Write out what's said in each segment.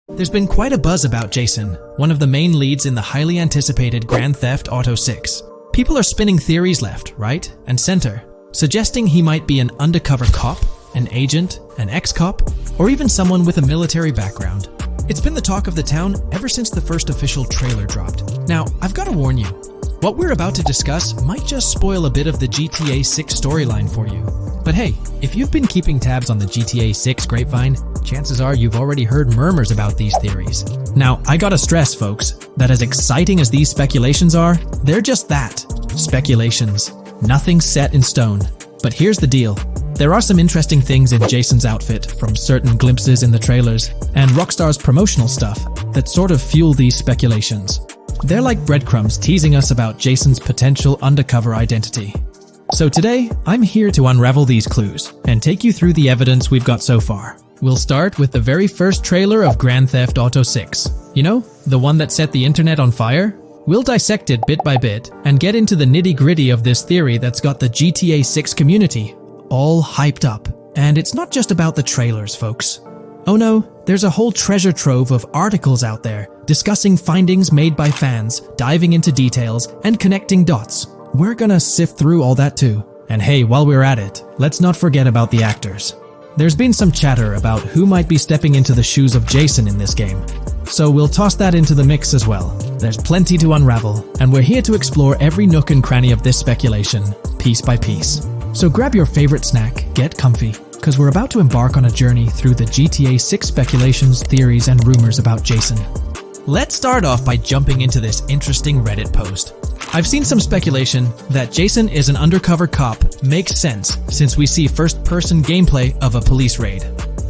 There's been quite a buzz about Jason, one of the main leads in the highly anticipated Grand Theft Auto 6. People are spinning theories left, right, and center, suggesting he might be an undercover cop, an agent, an ex-cop, or even someone with a military background. It's been the talk of the town ever since the first official trailer dropped. Now, I've got to warn you, what we're about to discuss might just spoil a bit of the GTA 6 storyline for you. But hey, if you've been keeping tabs on the GTA 6 grapevine, chances are you've already heard murmurs about these theories. Now, I gotta stress, folks, that as exciting as these speculations are, they're just that, speculations. Nothing set in stone. But here's the deal. There are some interesting things in Jason's outfit from certain glimpses in the trailers and Rockstar's promotional stuff that sort of fuel these speculations. They're like breadcrumbs teasing us about Jason's potential undercover identity. So today, I'm here to unravel these clues and take you through the evidence we've got so far. We'll start with the very first trailer of Grand Theft Auto 6. You know, the one that set the internet on fire? We'll dissect it bit by bit and get into the nitty-gritty of this theory that's got the GTA 6 community all hyped up. And it's not just about the trailers, folks. Oh no, there's a whole treasure trove of articles out there discussing findings made by fans, diving into details, and connecting dots. We're gonna sift through all that too. And hey, while we're at it, let's not forget about the actors. There's been some chatter about who might be stepping into the shoes of Jason in this game. So we'll toss that into the mix as well. There's plenty to unravel, and we're here to explore every nook and cranny of this speculation, piece by piece. So grab your favorite snack, get comfy, because we're about to embark on a journey through the GTA 6 speculations, theories, and rumors about Jason. Let's start off by jumping into this interesting Reddit post. I've seen some speculation that Jason is an undercover cop makes sense since we see first-person gameplay of a police raid.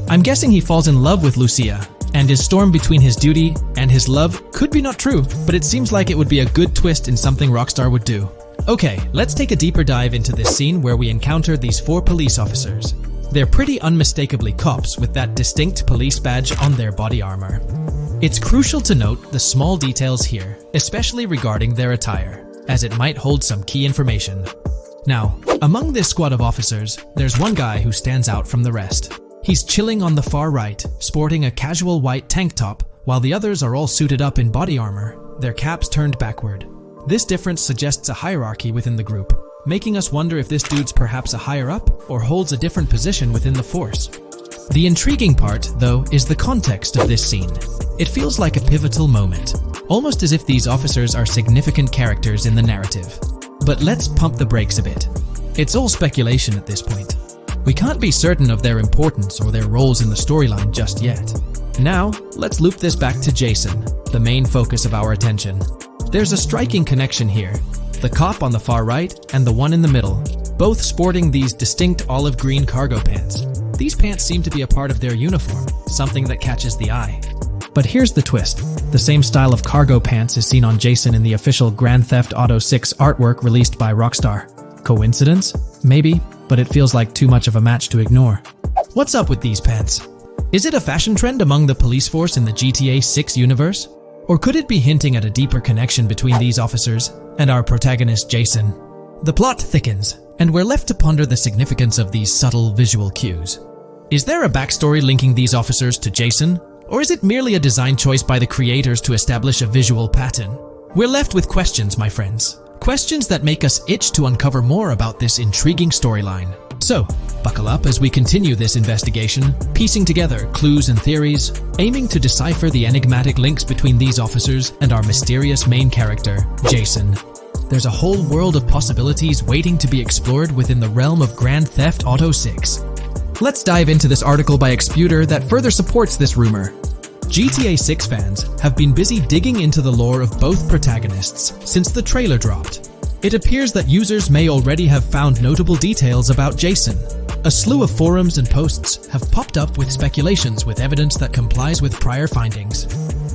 I'm guessing he falls in love with Lucia, and his storm between his duty and his love could be not true, but it seems like it would be a good twist in something Rockstar would do. Okay, let's take a deeper dive into this scene where we encounter these 4 police officers. They're pretty unmistakably cops with that distinct police badge on their body armor. It's crucial to note the small details here, especially regarding their attire, as it might hold some key information. Now, among this squad of officers, there's one guy who stands out from the rest. He's chilling on the far right, sporting a casual white tank top, while the others are all suited up in body armor, their caps turned backward. This difference suggests a hierarchy within the group, making us wonder if this dude's perhaps a higher up or holds a different position within the force. The intriguing part, though, is the context of this scene. It feels like a pivotal moment, almost as if these officers are significant characters in the narrative. But let's pump the brakes a bit. It's all speculation at this point. We can't be certain of their importance or their roles in the storyline just yet. Now, let's loop this back to Jason, the main focus of our attention. There's a striking connection here. The cop on the far right and the one in the middle, both sporting these distinct olive green cargo pants. These pants seem to be a part of their uniform, something that catches the eye. But here's the twist. The same style of cargo pants is seen on Jason in the official Grand Theft Auto 6 artwork released by Rockstar. Coincidence? Maybe, but it feels like too much of a match to ignore. What's up with these pants? Is it a fashion trend among the police force in the GTA 6 universe? Or could it be hinting at a deeper connection between these officers and our protagonist Jason? The plot thickens, and we're left to ponder the significance of these subtle visual cues. Is there a backstory linking these officers to Jason? Or is it merely a design choice by the creators to establish a visual pattern? We're left with questions, my friends. Questions that make us itch to uncover more about this intriguing storyline. So, buckle up as we continue this investigation, piecing together clues and theories, aiming to decipher the enigmatic links between these officers and our mysterious main character, Jason. There's a whole world of possibilities waiting to be explored within the realm of Grand Theft Auto 6. Let's dive into this article by Exputer that further supports this rumor. GTA 6 fans have been busy digging into the lore of both protagonists since the trailer dropped. It appears that users may already have found notable details about Jason. A slew of forums and posts have popped up with speculations with evidence that complies with prior findings.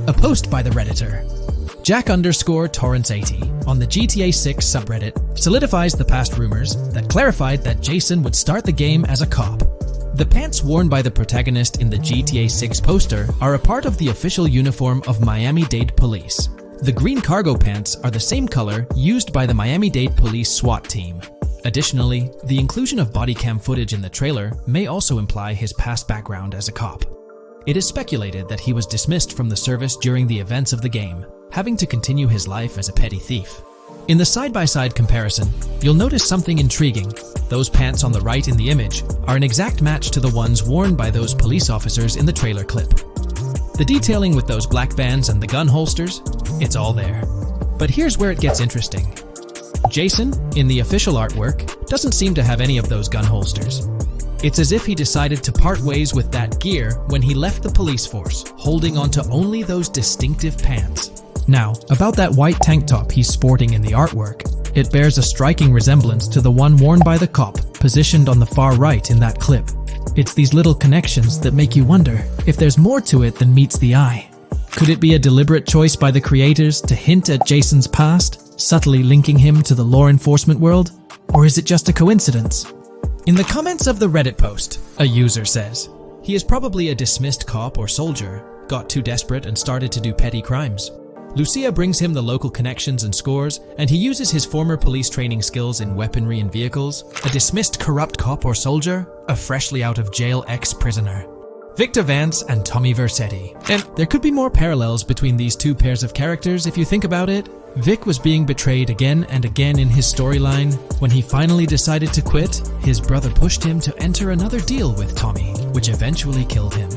A post by the Redditor, Jack_Torrance80, on the GTA 6 subreddit solidifies the past rumors that clarified that Jason would start the game as a cop. The pants worn by the protagonist in the GTA 6 poster are a part of the official uniform of Miami-Dade Police. The green cargo pants are the same color used by the Miami-Dade Police SWAT team. Additionally, the inclusion of body cam footage in the trailer may also imply his past background as a cop. It is speculated that he was dismissed from the service during the events of the game, having to continue his life as a petty thief. In the side-by-side comparison, you'll notice something intriguing. Those pants on the right in the image are an exact match to the ones worn by those police officers in the trailer clip. The detailing with those black bands and the gun holsters, it's all there. But here's where it gets interesting. Jason, in the official artwork, doesn't seem to have any of those gun holsters. It's as if he decided to part ways with that gear when he left the police force, holding onto only those distinctive pants. Now, about that white tank top he's sporting in the artwork, it bears a striking resemblance to the one worn by the cop, positioned on the far right in that clip. It's these little connections that make you wonder if there's more to it than meets the eye. Could it be a deliberate choice by the creators to hint at Jason's past, subtly linking him to the law enforcement world? Or is it just a coincidence? In the comments of the Reddit post, a user says, he is probably a dismissed cop or soldier, got too desperate and started to do petty crimes. Lucia brings him the local connections and scores, and he uses his former police training skills in weaponry and vehicles. A dismissed corrupt cop or soldier, a freshly out of jail ex-prisoner. Victor Vance and Tommy Vercetti. And there could be more parallels between these two pairs of characters if you think about it. Vic was being betrayed again and again in his storyline. When he finally decided to quit, his brother pushed him to enter another deal with Tommy, which eventually killed him.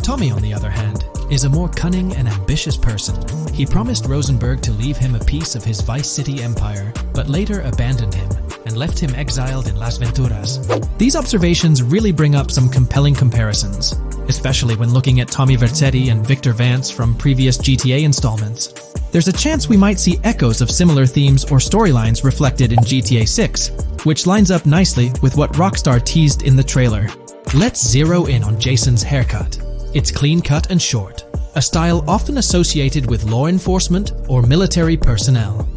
Tommy, on the other hand, is a more cunning and ambitious person. He promised Rosenberg to leave him a piece of his Vice City empire, but later abandoned him and left him exiled in Las Venturas. These observations really bring up some compelling comparisons, especially when looking at Tommy Vercetti and Victor Vance from previous GTA installments. There's a chance we might see echoes of similar themes or storylines reflected in GTA 6, which lines up nicely with what Rockstar teased in the trailer. Let's zero in on Jason's haircut. It's clean cut and short, a style often associated with law enforcement or military personnel.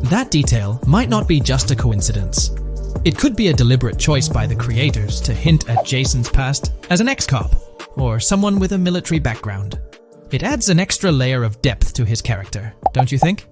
That detail might not be just a coincidence. It could be a deliberate choice by the creators to hint at Jason's past as an ex-cop or someone with a military background. It adds an extra layer of depth to his character, don't you think?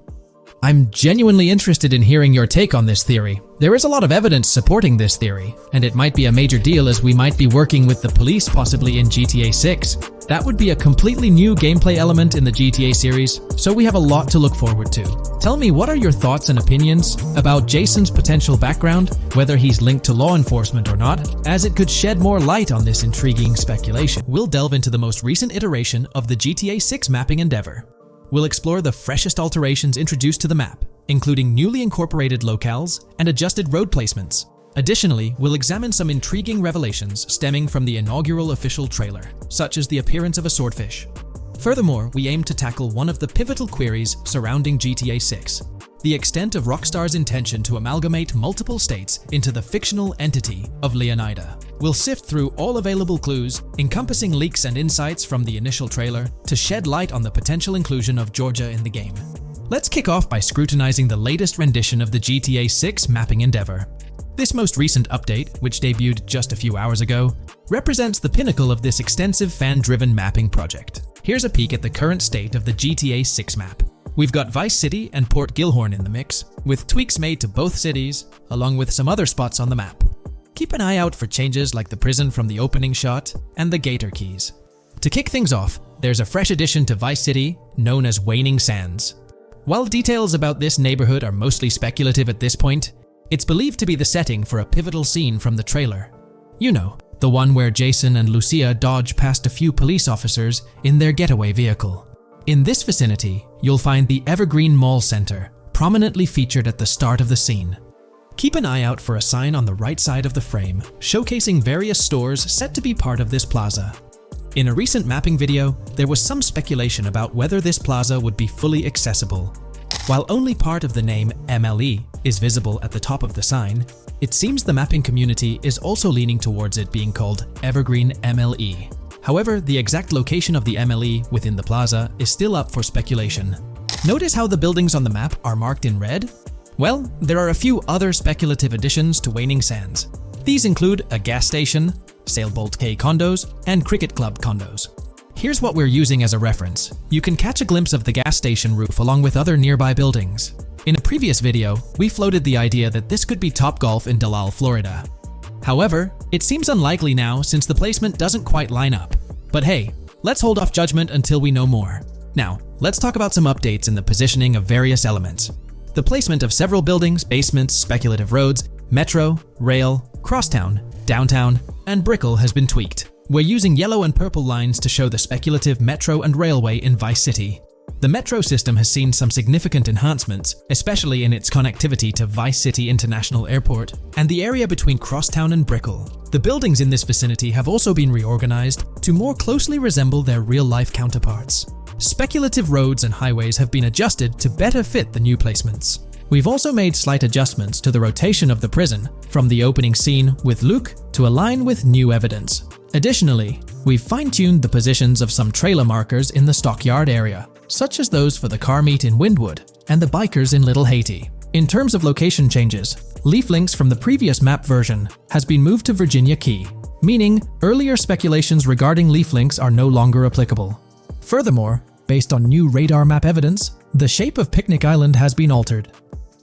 I'm genuinely interested in hearing your take on this theory. There is a lot of evidence supporting this theory, and it might be a major deal as we might be working with the police possibly in GTA 6. That would be a completely new gameplay element in the GTA series, so we have a lot to look forward to. Tell me, what are your thoughts and opinions about Jason's potential background, whether he's linked to law enforcement or not, as it could shed more light on this intriguing speculation. We'll delve into the most recent iteration of the GTA 6 mapping endeavor. We'll explore the freshest alterations introduced to the map, including newly incorporated locales and adjusted road placements. Additionally, we'll examine some intriguing revelations stemming from the inaugural official trailer, such as the appearance of a swordfish. Furthermore, we aim to tackle one of the pivotal queries surrounding GTA 6, the extent of Rockstar's intention to amalgamate multiple states into the fictional entity of Leonida. We'll sift through all available clues, encompassing leaks and insights from the initial trailer, to shed light on the potential inclusion of Georgia in the game. Let's kick off by scrutinizing the latest rendition of the GTA 6 mapping endeavor. This most recent update, which debuted just a few hours ago, represents the pinnacle of this extensive fan-driven mapping project. Here's a peek at the current state of the GTA 6 map. We've got Vice City and Port Gilhorn in the mix, with tweaks made to both cities, along with some other spots on the map. Keep an eye out for changes like the prison from the opening shot and the Gator Keys. To kick things off, there's a fresh addition to Vice City known as Waning Sands. While details about this neighborhood are mostly speculative at this point, it's believed to be the setting for a pivotal scene from the trailer. You know, the one where Jason and Lucia dodge past a few police officers in their getaway vehicle. In this vicinity, you'll find the Evergreen Mall Center, prominently featured at the start of the scene. Keep an eye out for a sign on the right side of the frame, showcasing various stores set to be part of this plaza. In a recent mapping video, there was some speculation about whether this plaza would be fully accessible. While only part of the name MLE is visible at the top of the sign, it seems the mapping community is also leaning towards it being called Evergreen MLE. However, the exact location of the MLE within the plaza is still up for speculation. Notice how the buildings on the map are marked in red? Well, there are a few other speculative additions to Waning Sands. These include a gas station, Sailbolt K condos, and Cricket Club condos. Here's what we're using as a reference. You can catch a glimpse of the gas station roof along with other nearby buildings. In a previous video, we floated the idea that this could be Topgolf in Dalal, Florida. However, it seems unlikely now since the placement doesn't quite line up. But hey, Let's hold off judgment until we know more. Now, let's talk about some updates in the positioning of various elements. The placement of several buildings, basements, speculative roads, metro, rail, crosstown, downtown, and Brickell has been tweaked. We're using yellow and purple lines to show the speculative metro and railway in Vice City. The metro system has seen some significant enhancements, especially in its connectivity to Vice City International Airport and the area between Crosstown and Brickell. The buildings in this vicinity have also been reorganized to more closely resemble their real-life counterparts. Speculative roads and highways have been adjusted to better fit the new placements. We've also made slight adjustments to the rotation of the prison from the opening scene with Luke to align with new evidence. Additionally, we've fine-tuned the positions of some trailer markers in the stockyard area, such as those for the car meet in Windwood and the bikers in Little Haiti. In terms of location changes, leaf links from the previous map version has been moved to Virginia Key, meaning earlier speculations regarding leaf links are no longer applicable. Furthermore, based on new radar map evidence, the shape of Picnic Island has been altered.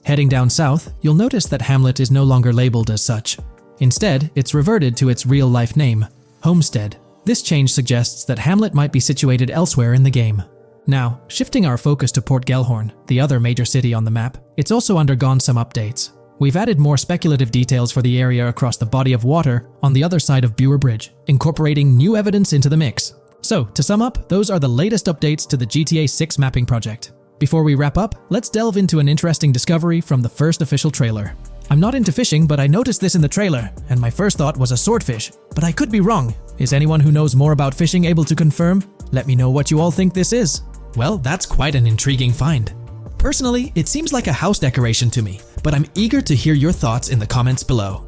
Heading down south, you'll notice that Hamlet is no longer labeled as such. Instead, it's reverted to its real-life name, Homestead. This change suggests that Hamlet might be situated elsewhere in the game. Now, shifting our focus to Port Gellhorn, the other major city on the map, it's also undergone some updates. We've added more speculative details for the area across the body of water on the other side of Buer Bridge, incorporating new evidence into the mix. So, to sum up, those are the latest updates to the GTA 6 mapping project. Before we wrap up, let's delve into an interesting discovery from the first official trailer. I'm not into fishing, but I noticed this in the trailer, and my first thought was a swordfish. But I could be wrong. Is anyone who knows more about fishing able to confirm? Let me know what you all think this is. Well, that's quite an intriguing find. Personally, it seems like a house decoration to me, but I'm eager to hear your thoughts in the comments below.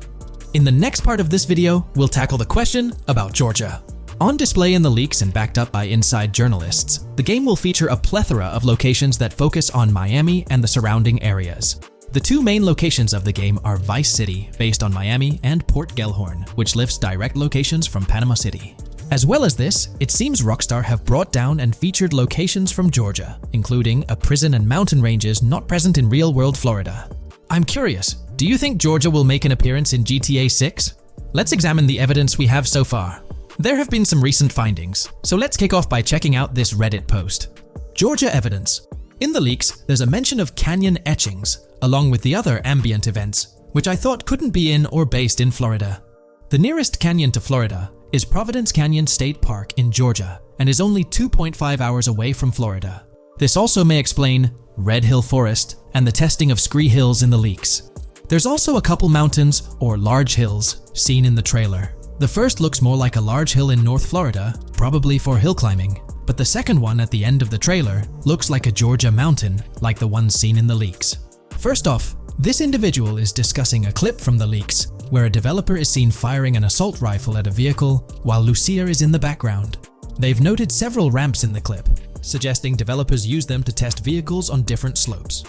In the next part of this video, we'll tackle the question about Georgia. On display in the leaks and backed up by inside journalists, the game will feature a plethora of locations that focus on Miami and the surrounding areas. The two main locations of the game are Vice City, based on Miami, and Port Gellhorn, which lifts direct locations from Panama City. As well as this, it seems Rockstar have brought down and featured locations from Georgia, including a prison and mountain ranges not present in real-world Florida. I'm curious, do you think Georgia will make an appearance in GTA 6? Let's examine the evidence we have so far. There have been some recent findings, so let's kick off by checking out this Reddit post. Georgia evidence. In the leaks, there's a mention of canyon etchings, along with the other ambient events, which I thought couldn't be in or based in Florida. The nearest canyon to Florida is Providence Canyon State Park in Georgia and is only 2.5 hours away from Florida. This also may explain Red Hill Forest and the testing of scree hills in the leaks. There's also a couple mountains or large hills seen in the trailer. The first looks more like a large hill in North Florida, probably for hill climbing, but the second one at the end of the trailer looks like a Georgia mountain, like the ones seen in the leaks. First off, this individual is discussing a clip from the leaks where a developer is seen firing an assault rifle at a vehicle while Lucia is in the background. They've noted several ramps in the clip, suggesting developers use them to test vehicles on different slopes.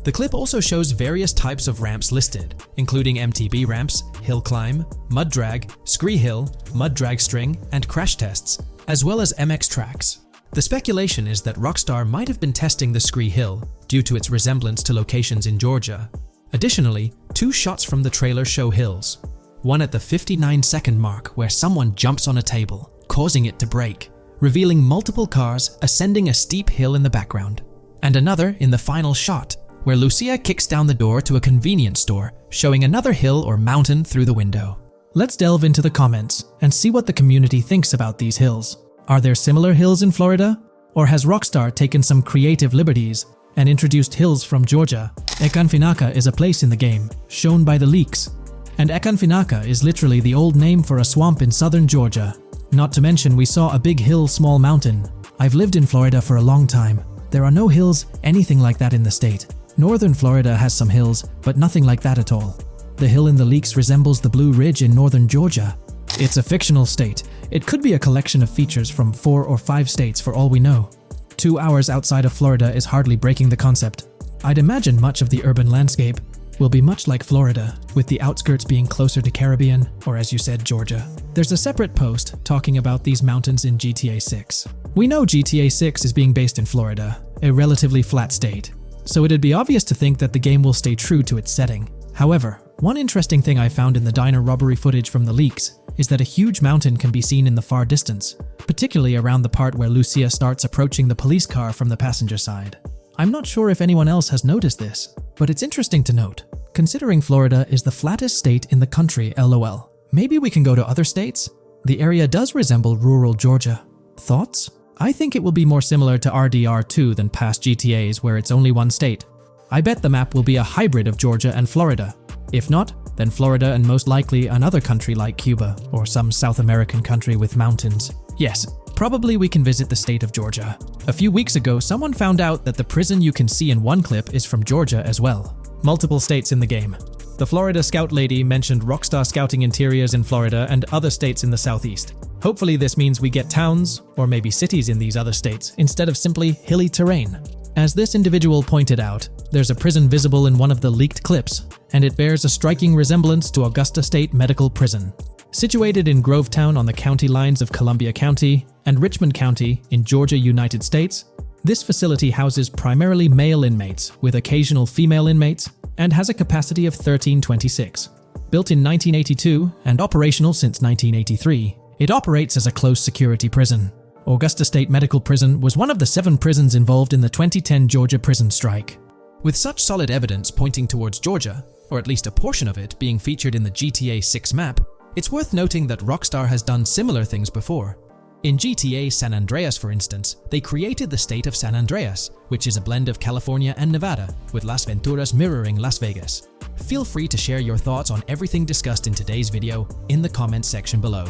The clip also shows various types of ramps listed, including MTB ramps, hill climb, mud drag, scree hill, mud drag string, and crash tests, as well as MX tracks. The speculation is that Rockstar might have been testing the scree hill due to its resemblance to locations in Georgia. Additionally, two shots from the trailer show hills. One at the 59-second mark where someone jumps on a table, causing it to break, revealing multiple cars ascending a steep hill in the background. And another in the final shot, where Lucia kicks down the door to a convenience store, showing another hill or mountain through the window. Let's delve into the comments and see what the community thinks about these hills. Are there similar hills in Florida? Or has Rockstar taken some creative liberties and introduced hills from Georgia? Ekanfinaka is a place in the game, shown by the leaks. And Ekanfinaka is literally the old name for a swamp in southern Georgia. Not to mention we saw a big hill, small mountain. I've lived in Florida for a long time. There are no hills, anything like that in the state. Northern Florida has some hills, but nothing like that at all. The hill in the leaks resembles the Blue Ridge in northern Georgia. It's a fictional state. It could be a collection of features from 4 or 5 states for all we know. 2 hours outside of Florida is hardly breaking the concept. I'd imagine much of the urban landscape will be much like Florida, with the outskirts being closer to Caribbean, or as you said, Georgia. There's a separate post talking about these mountains in GTA 6. We know GTA 6 is being based in Florida, a relatively flat state, so it'd be obvious to think that the game will stay true to its setting. However, one interesting thing I found in the diner robbery footage from the leaks is that a huge mountain can be seen in the far distance, particularly around the part where Lucia starts approaching the police car from the passenger side. I'm not sure if anyone else has noticed this, but it's interesting to note, considering Florida is the flattest state in the country, lol. Maybe we can go to other states? The area does resemble rural Georgia. Thoughts? I think it will be more similar to RDR2 than past GTAs where it's only one state. I bet the map will be a hybrid of Georgia and Florida. If not, then Florida and most likely another country like Cuba or some South American country with mountains. Yes, probably we can visit the state of Georgia. A few weeks ago, someone found out that the prison you can see in one clip is from Georgia as well. Multiple states in the game. The Florida Scout lady mentioned Rockstar Scouting interiors in Florida and other states in the southeast. Hopefully this means we get towns, or maybe cities in these other states, instead of simply hilly terrain. As this individual pointed out, there's a prison visible in one of the leaked clips, and it bears a striking resemblance to Augusta State Medical Prison. Situated in Grovetown on the county lines of Columbia County and Richmond County in Georgia, United States, this facility houses primarily male inmates with occasional female inmates and has a capacity of 1326. Built in 1982 and operational since 1983, it operates as a close security prison. Augusta State Medical Prison was one of the 7 prisons involved in the 2010 Georgia prison strike. With such solid evidence pointing towards Georgia, or at least a portion of it being featured in the GTA 6 map, it's worth noting that Rockstar has done similar things before. In GTA San Andreas, for instance, they created the state of San Andreas, which is a blend of California and Nevada, with Las Venturas mirroring Las Vegas. Feel free to share your thoughts on everything discussed in today's video in the comments section below.